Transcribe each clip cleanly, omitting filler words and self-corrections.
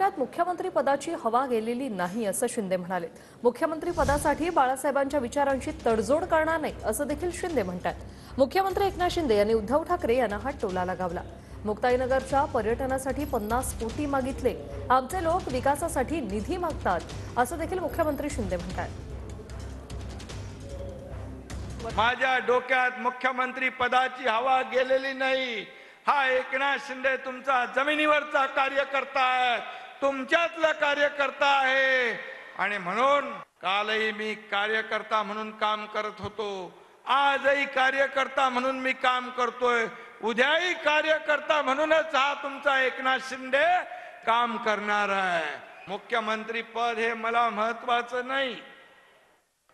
डोक्यात मुख्यमंत्री पदाची हवा गेलेली नाही असं शिंदे म्हणाले। मुख्यमंत्री पदासाठी बाळासाहेबांच्या विचारांची तडजोड करणार नाही असं देखील शिंदे म्हणतात। मुख्यमंत्री एकनाथ शिंदे यांनी उद्धव ठाकरे यांना हा टोला लगावला। मुक्ताईनगरच्या पर्यटनासाठी 50 कोटी मागितले, आमचे लोक विकासासाठी निधी मागतात असं देखील मुख्यमंत्री शिंदे म्हणतात। माझ्या डोक्यात मुख्यमंत्री पदाची हवा गेलेली नाही। हा एकनाथ शिंदे तुमचा जमिनीवरचा कार्यकर्ता आहे, तुमच्यातला कार्यकर्ता आहे आणि म्हणून कालही मी कार्यकर्ता म्हणून काम करत होतो, आजही कार्यकर्ता म्हणून मी काम करतोय, उद्याही कार्यकर्ता म्हणूनच हा तुमचा एकनाथ शिंदे काम करणार आहे। मुख्यमंत्री पद हे मला महत्त्वाचं नाही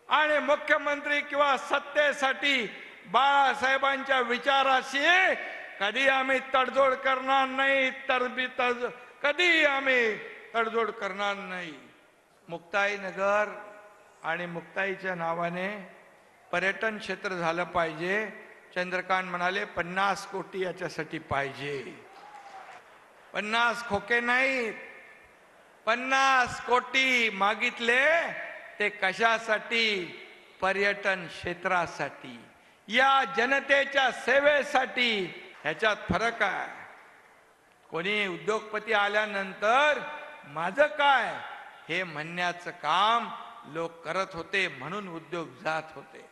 आणि मुख्यमंत्री किंवा सत्तेसाठी बाळासाहेबांच्या विचाराशी कधी आम्ही तडजोड करणार नाही, कधी आम्ही तडजोड करणार नाही। मुक्ताईनगर आणि मुक्ताईच्या नावाने पर्यटन क्षेत्र झालं पाहिजे। चंद्रकांत म्हणाले 50 कोटी याच्यासाठी पाहिजे, 50 खोके नाहीत, 50 कोटी मागितले ते कशासाठी? पर्यटन क्षेत्रासाठी, या जनतेच्या सेवेसाठी। ह्याच्यात फरक आहे। कोणी उद्योगपती आल्यानंतर माझं काय हे म्हणण्याचं काम लोक करत होते, म्हणून उद्योग जात होते।